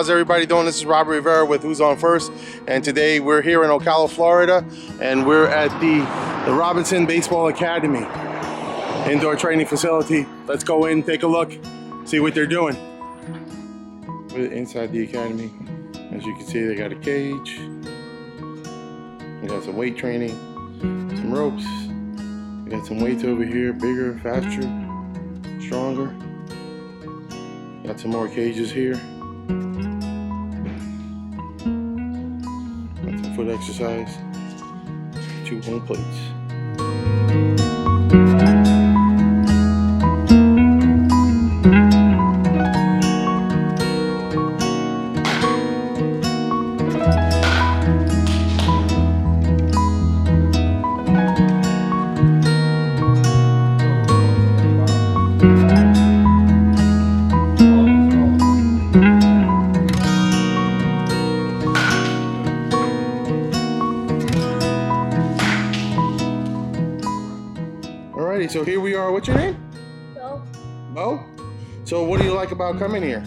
how's everybody doing? This is Robert Rivera with Who's On First, and today we're here in Ocala, Florida, and we're at the Robinson Baseball Academy indoor training facility. Let's go in, take a look, see what they're doing. We're inside the academy. As you can see, they got a cage. We got some weight training, some ropes. We got some weights over here, bigger, faster, stronger. Got some more cages here. Got some foot exercise. 2 home plates. Alrighty, so here we are. What's your name? Bo. Bo? So what do you like about coming here?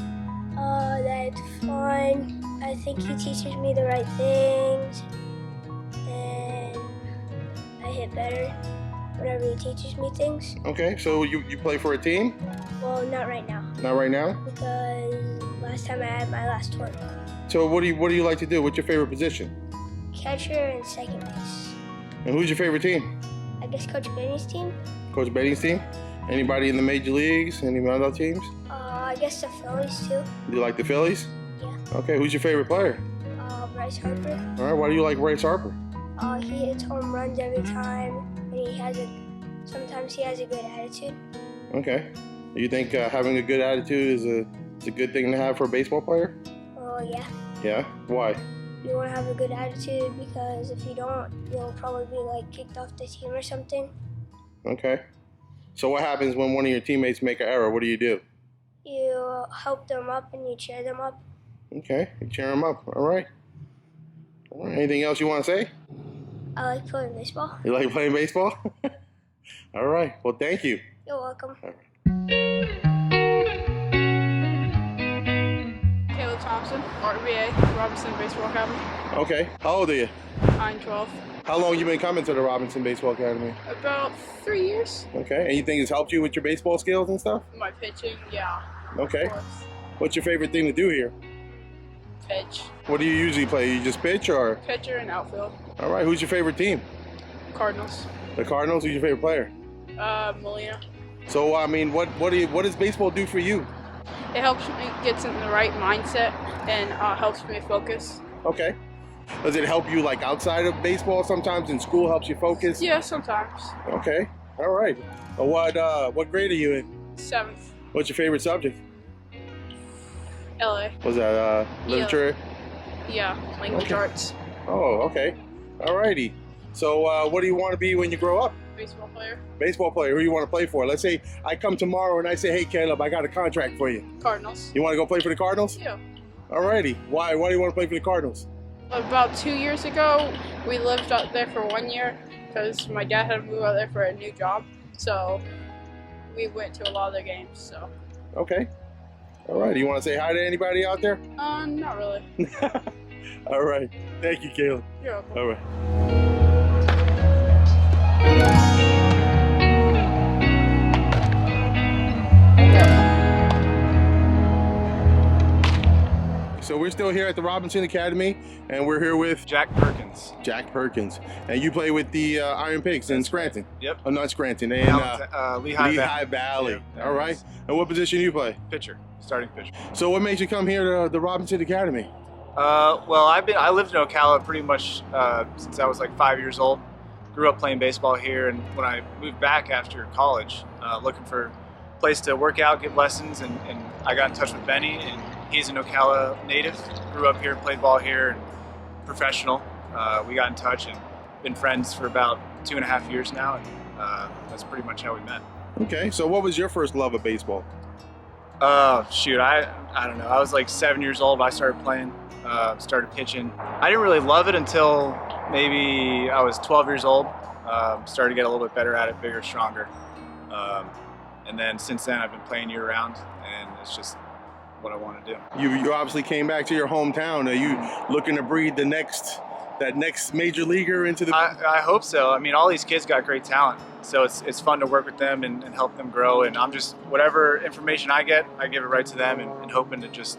That it's fun. I think he teaches me the right things, and I hit better whenever he teaches me things. Okay, so you play for a team? Well, not right now. Not right now? Because last time I had my last tournament. So what do you like to do? What's your favorite position? Catcher and second base. And who's your favorite team? I guess Coach Bennie's team. Coach Bennie's team? Anybody in the major leagues? Any other teams? I guess the Phillies too. Do you like the Phillies? Yeah. Okay, who's your favorite player? Bryce Harper. All right, why do you like Bryce Harper? He hits home runs every time, and sometimes he has a good attitude. Okay. You think having a good attitude is a good thing to have for a baseball player? Oh yeah. Yeah? Why? You want to have a good attitude because if you don't, you'll probably be like kicked off the team or something. Okay. So what happens when one of your teammates make an error? What do? You help them up and you cheer them up. Okay, you cheer them up. All right. All right. Anything else you want to say? I like playing baseball. You like playing baseball? All right. Well, thank you. You're welcome. All right. Kayla Thompson, RBA, Robinson Baseball Academy. Okay. How old are you? I'm 12. How long you been coming to the Robinson Baseball Academy? About 3 years. Okay. And you think it's helped you with your baseball skills and stuff? My pitching, yeah. Okay. Of course. What's your favorite thing to do here? Pitch. What do you usually play? You just pitch or? Pitcher and outfield. All right. Who's your favorite team? Cardinals. The Cardinals. Who's your favorite player? Molina. So I mean, what does baseball do for you? It helps me get in the right mindset and helps me focus. Okay. Does it help you like outside of baseball sometimes in school, helps you focus? Yeah, sometimes. Okay. All right. What grade are you in? 7th. What's your favorite subject? LA. Was that literature? Yeah, language arts. Oh, okay. All righty. So what do you want to be when you grow up? Baseball player. Baseball player. Who do you want to play for? Let's say I come tomorrow and I say, hey, Caleb, I got a contract for you. Cardinals. You want to go play for the Cardinals? Yeah. All righty. Why do you want to play for the Cardinals? About 2 years ago, we lived out there for 1 year because my dad had to move out there for a new job. So we went to a lot of their games. So. Okay. All right. You want to say hi to anybody out there? Not really. All right. Thank you, Kayla. You're welcome. All right. So we're still here at the Robinson Academy, and we're here with Jack Perkins. Jack Perkins, and you play with the Iron Pigs in Scranton. Yep. Oh, not Scranton, in Lehigh Valley. Yeah. All right. And what position you play? Pitcher, starting pitcher. So what made you come here to the Robinson Academy? Well, I lived in Ocala pretty much since I was like 5 years old. Grew up playing baseball here, and when I moved back after college, looking for a place to work out, get lessons, and I got in touch with Bennie, and he's an Ocala native. Grew up here, played ball here, and professional. We got in touch and been friends for about 2.5 years now, and that's pretty much how we met. Okay, so what was your first love of baseball? Shoot, I don't know. I was like 7 years old. I started playing, started pitching. I didn't really love it until maybe I was 12 years old. Started to get a little bit better at it, bigger, stronger. And then since then I've been playing year round, and it's just what I want to do. You obviously came back to your hometown. Are you looking to breed that next major leaguer into the? I hope so. I mean, all these kids got great talent, so it's fun to work with them and help them grow. And I'm just, whatever information I get, I give it right to them, and hoping to just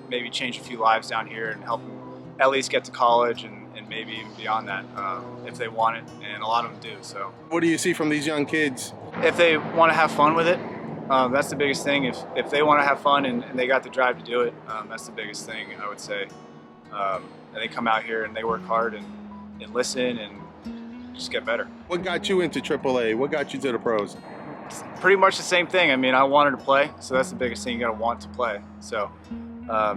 maybe change a few lives down here and help them at least get to college and maybe even beyond that if they want it, and a lot of them do. So What do you see from these young kids? if they want to have fun with it, that's the biggest thing. If they want to have fun and they got the drive to do it, that's the biggest thing, I would say. And they come out here and they work hard and listen and just get better. What got you into AAA? What got you to the pros? It's pretty much the same thing. I mean, I wanted to play, so that's the biggest thing. You got to want to play. So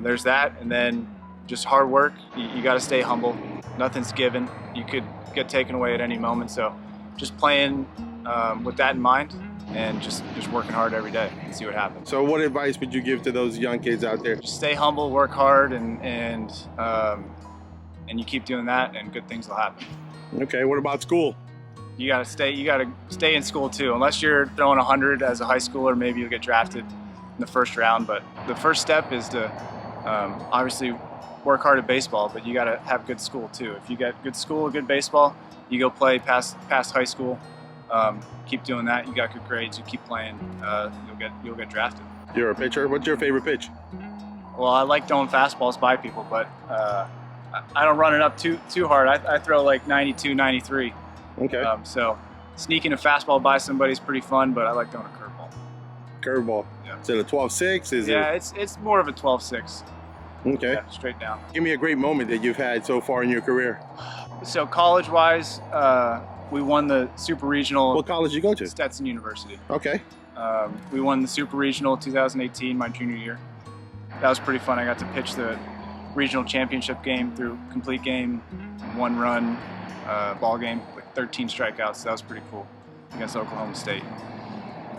there's that, and then just hard work. You got to stay humble. Nothing's given. You could get taken away at any moment. So just playing with that in mind and just working hard every day and see what happens. So what advice would you give to those young kids out there? Just stay humble, work hard, and you keep doing that, and good things will happen. Okay, what about school? You gotta stay in school too. Unless you're throwing 100 as a high schooler, maybe you'll get drafted in the first round. But the first step is to obviously work hard at baseball, but you gotta have good school too. If you get good school, good baseball, you go play past high school. Keep doing that. You got good grades. You keep playing. You'll get drafted. You're a pitcher. What's your favorite pitch? Well, I like throwing fastballs by people, but I don't run it up too hard. I throw like 92, 93. Okay. So sneaking a fastball by somebody is pretty fun, but I like throwing a curveball. Curveball. Yeah. Is it a 12-6? Yeah, it's more of a 12-6. Okay. Yeah, straight down. Give me a great moment that you've had so far in your career. So college-wise, we won the Super Regional. What college did you go to? Stetson University. Okay. We won the Super Regional 2018, my junior year. That was pretty fun. I got to pitch the regional championship game through complete game, 1-run ball game, like 13 strikeouts. That was pretty cool against Oklahoma State.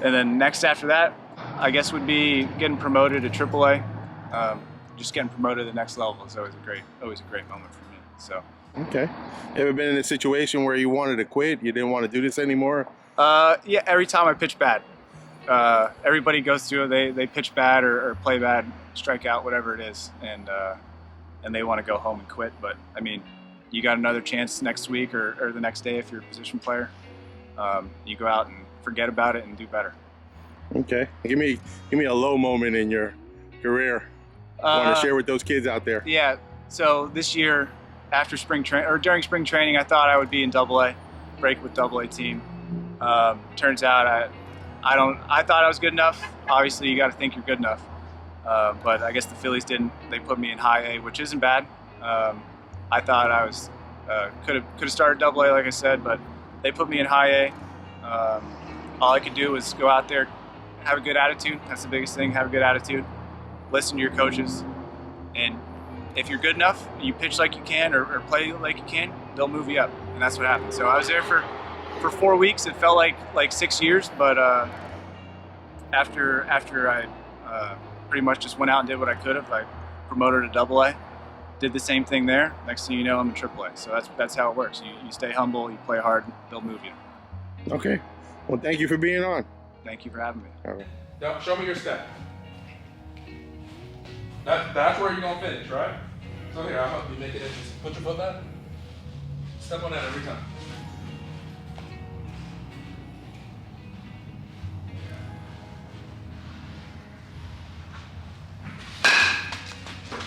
And then next after that, I guess would be getting promoted to AAA. Just getting promoted to the next level is always a great moment for me. So. Okay. Ever been in a situation where you wanted to quit? You didn't want to do this anymore? Yeah, every time I pitch bad. Everybody goes through it. They pitch bad or play bad, strike out, whatever it is, and they want to go home and quit. But I mean, you got another chance next week or the next day if you're a position player. You go out and forget about it and do better. Okay. Give me a low moment in your career. Want to share with those kids out there? Yeah. So this year, after during spring training, I thought I would be in AA, break with AA team. Turns out I thought I was good enough. Obviously, you got to think you're good enough. But I guess the Phillies didn't. They put me in high A, which isn't bad. I thought I was could have started AA, like I said, but they put me in high A. All I could do was go out there, have a good attitude. That's the biggest thing. Have a good attitude. Listen to your coaches, and if you're good enough, you pitch like you can or play like you can, they'll move you up, and that's what happened. So I was there for 4 weeks. It felt like 6 years, but after I pretty much just went out and did what I could have. I promoted to AA, did the same thing there. Next thing you know, I'm in AAA. So that's how it works. You stay humble, you play hard, they'll move you. Okay. Well, thank you for being on. Thank you for having me. All right. Now, show me your step. That's where you're gonna finish, right? So here, I'll help you make it. Just put your foot back. Step on that every time.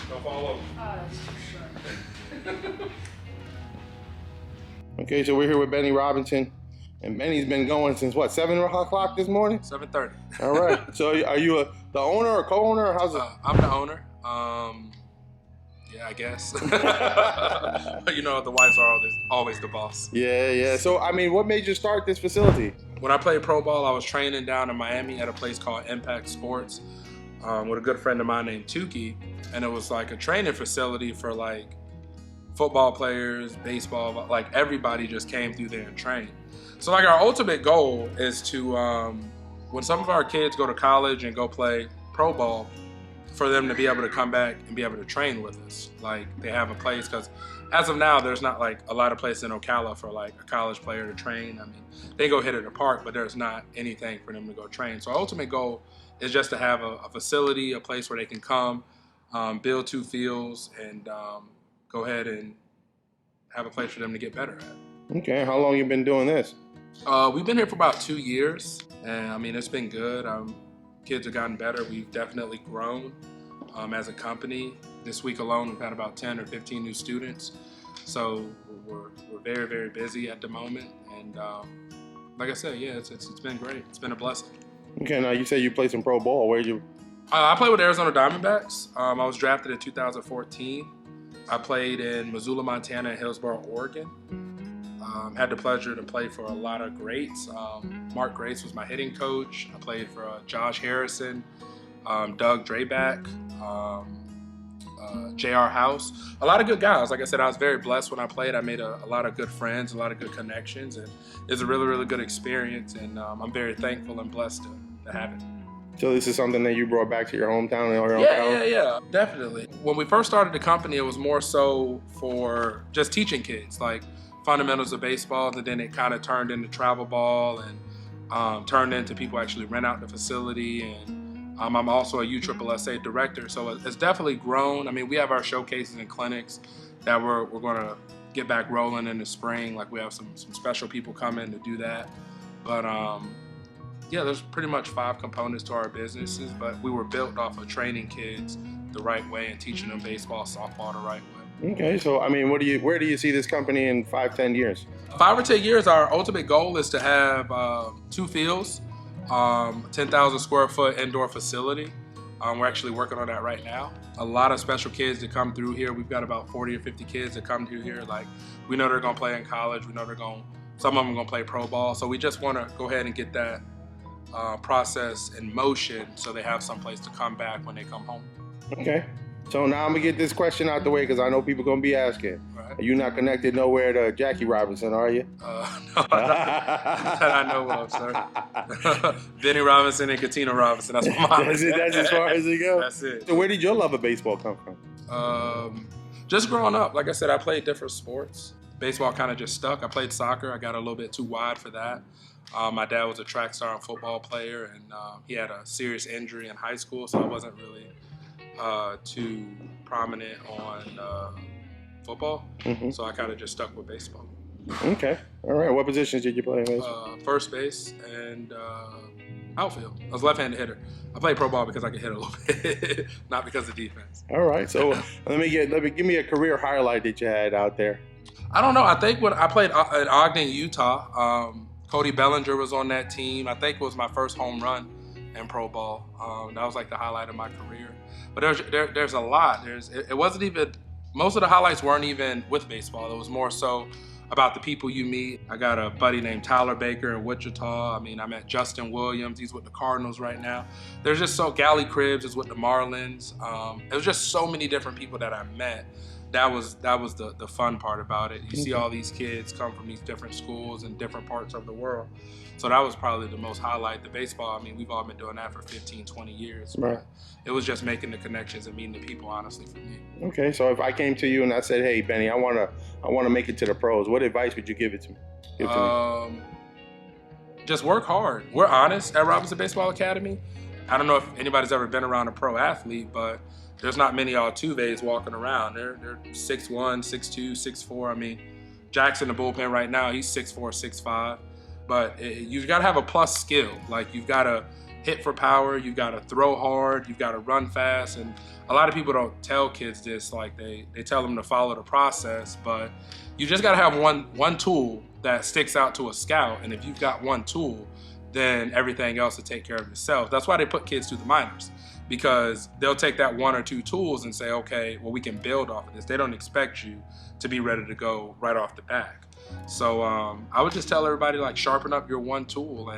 Don't fall over. Oh, that's too short. Okay, so we're here with Bennie Robinson, and Bennie's been going since what, 7 o'clock this morning? 7:30. All right. So are you the owner or co-owner, or how's it? I'm the owner. Yeah, I guess. You know, the wives are always the boss. Yeah. So I mean, what made you start this facility? When I played pro ball, I was training down in Miami at a place called Impact Sports with a good friend of mine named Tukey, and it was like a training facility for like football players, baseball, like everybody just came through there and trained. So like our ultimate goal is to, when some of our kids go to college and go play pro ball, for them to be able to come back and be able to train with us. Like they have a place, because as of now, there's not like a lot of places in Ocala for like a college player to train. I mean, they go hit at the park, but there's not anything for them to go train. So our ultimate goal is just to have a facility, a place where they can come, build 2 fields, and go ahead and have a place for them to get better at. Okay, how long you been doing this? We've been here for about 2 years, and I mean, it's been good. Kids have gotten better. We've definitely grown as a company. This week alone, we've had about 10 or 15 new students. So we're very, very busy at the moment. And like I said, yeah, it's been great. It's been a blessing. Okay, now you said you played some pro ball. Where'd you? I played with Arizona Diamondbacks. I was drafted in 2014. I played in Missoula, Montana, and Hillsboro, Oregon. Had the pleasure to play for a lot of greats. Mark Grace was my hitting coach. I played for Josh Harrison, Doug Draback, J.R. House. A lot of good guys. Like I said, I was very blessed when I played. I made a lot of good friends, a lot of good connections, and it's a really, really good experience. And I'm very thankful and blessed to have it. So this is something that you brought back to your hometown or your hometown? Yeah, definitely. When we first started the company, it was more so for just teaching kids, like fundamentals of baseball, and then it kind of turned into travel ball and turned into people actually rent out the facility. And I'm also a USSSA director, so it's definitely grown. I mean, we have our showcases and clinics that we're going to get back rolling in the spring. Like we have some special people coming to do that. But yeah, there's pretty much 5 components to our businesses, but we were built off of training kids the right way and teaching them baseball, softball the right way. Okay, so I mean, where do you see this company in 5-10 years? 5 or 10 years, our ultimate goal is to have 2 fields, 10,000 square foot indoor facility. We're actually working on that right now. A lot of special kids that come through here. We've got about 40 or 50 kids that come through here. Like, we know they're gonna play in college. We know some of them are gonna play pro ball. So we just wanna go ahead and get that process in motion so they have some place to come back when they come home. Okay. So now I'm gonna get this question out the way because I know people gonna be asking. Right. Are you not connected nowhere to Jackie Robinson, are you? No, that I know of, sir. Bennie Robinson and Katina Robinson. That's what mine. That's as far as it goes. That's it. So where did your love of baseball come from? Just growing up, like I said, I played different sports. Baseball kind of just stuck. I played soccer. I got a little bit too wide for that. My dad was a track star and football player, and he had a serious injury in high school, so I wasn't really too prominent on football. Mm-hmm. So I kind of just stuck with baseball. Okay. All right. What positions did you play in baseball? First base and outfield. I was a left-handed hitter. I played pro ball because I could hit a little bit, not because of defense. All right. So give me a career highlight that you had out there. I don't know. I think when I played at Ogden, Utah, Cody Bellinger was on that team. I think it was my first home run in pro ball. That was like the highlight of my career. But there's a lot. It wasn't even, most of the highlights weren't even with baseball. It was more so about the people you meet. I got a buddy named Tyler Baker in Wichita. I mean, I met Justin Williams. He's with the Cardinals right now. There's just Gally Cribbs is with the Marlins. It was just so many different people that I met. That was the fun part about it. You see all these kids come from these different schools in different parts of the world. So that was probably the most highlight. The baseball, I mean, we've all been doing that for 15, 20 years. Right. It was just making the connections and meeting the people, honestly, for me. Okay, so if I came to you and I said, hey, Bennie, I wanna make it to the pros, what advice would you give to me? Just work hard. We're honest at Robinson Baseball Academy. I don't know if anybody's ever been around a pro athlete, but there's not many Altuves walking around. They're 6'1", 6'2", 6'4". I mean, Jackson, the bullpen right now, he's 6'4", 6'5". But you've got to have a plus skill. Like, you've got to hit for power, you've got to throw hard, you've got to run fast. And a lot of people don't tell kids this. Like, they tell them to follow the process. But you just got to have one tool that sticks out to a scout. And if you've got one tool, then everything else will take care of itself. That's why they put kids through the minors, because they'll take that 1 or 2 tools and say, okay, well, we can build off of this. They don't expect you to be ready to go right off the bat. So I would just tell everybody, like, sharpen up your one tool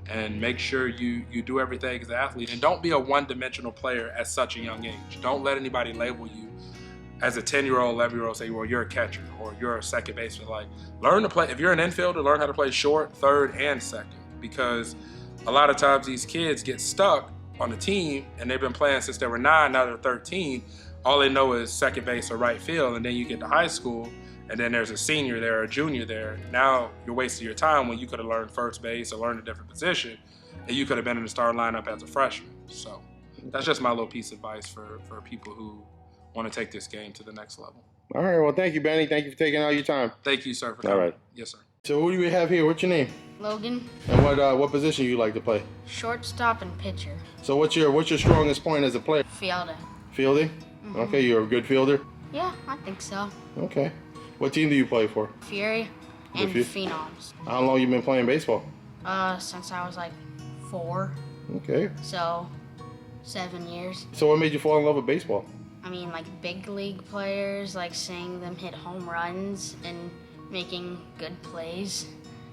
and make sure you do everything as an athlete. And don't be a one-dimensional player at such a young age. Don't let anybody label you as a 10-year-old, 11-year-old, say, well, you're a catcher or you're a second baseman. Like, learn to play. If you're an infielder, learn how to play short, third, and second. Because a lot of times these kids get stuck on the team and they've been playing since they were 9, now they're 13. all they know is second base or right field, and then you get to high school, and then there's a senior there or a junior there. Now you're wasting your time when you could have learned first base or learned a different position, and you could have been in the starting lineup as a freshman. So that's just my little piece of advice for people who want to take this game to the next level. All right, well, thank you, Benny. Thank you for taking out your time. Thank you, sir, for All coming. right. Yes, sir. So who do we have here? What's your name? Logan, And what position you like to play? shortstop and pitcher. So what's your strongest point as a player? Fielder. Fielding? Okay, you're a good fielder? Yeah, I think so. Okay. What team do you play for? Fury and Fu- Phenoms. How long you been playing baseball? Since I was like 4, Okay. so 7 years. So what made you fall in love with baseball? I mean, like big league players, like seeing them hit home runs and making good plays.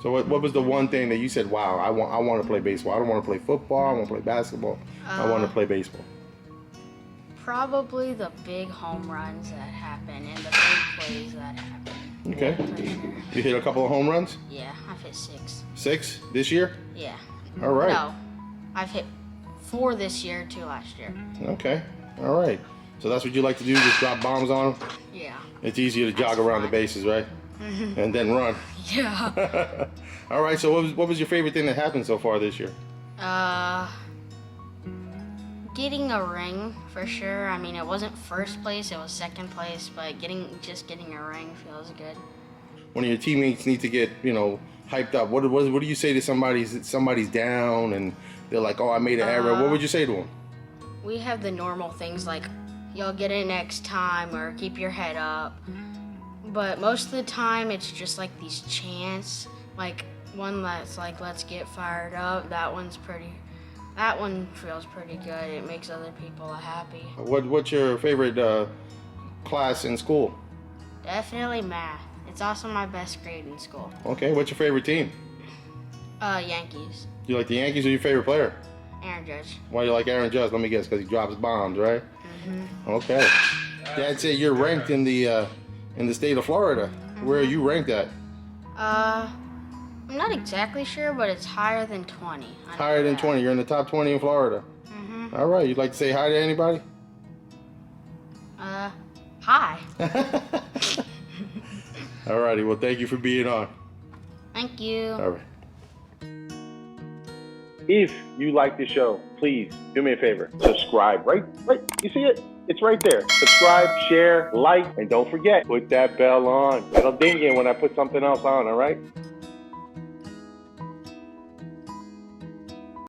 So what was the one thing that you said, wow, I want to play baseball. I don't want to play football. I want to play basketball. I want to play baseball. Probably the big home runs that happen and the big plays that happen. Okay. For sure. You hit a couple of home runs? Yeah, I've hit 6. 6 this year? Yeah. All right. No, I've hit 4 this year, 2 last year. Okay. All right. So that's what you like to do, just drop bombs on them? Yeah. It's easier to jog around the bases, right? And then run. Yeah. All right, so what was your favorite thing that happened so far this year? Getting a ring for sure. I mean, it wasn't first place; it was second place. But getting a ring feels good. When your teammates need to get, hyped up, what do you say to somebody's down and they're like, oh, I made an error? What would you say to them? We have the normal things like, "You'll get it next time," or "Keep your head up." But most of the time, it's just like these chants. Like one that's like, "Let's get fired up." That one feels pretty good. It makes other people happy. What's your favorite class in school? Definitely math. It's also my best grade in school. Okay, what's your favorite team? Yankees. You like the Yankees or your favorite player? Aaron Judge. Why you like Aaron Judge? Let me guess, because he drops bombs, right? Mm-hmm. Okay. Dad said you're ranked in the state of Florida. Where are you ranked at? I'm not exactly sure, but it's higher than 20. Higher than 20. You're in the top 20 in Florida. Mm-hmm. All right. You'd like to say hi to anybody? Hi. All righty. Well, thank you for being on. Thank you. All right. If you like the show, please do me a favor. Subscribe. Right. You see it? It's right there. Subscribe, share, like, and don't forget, put that bell on. It'll ding you when I put something else on, all right?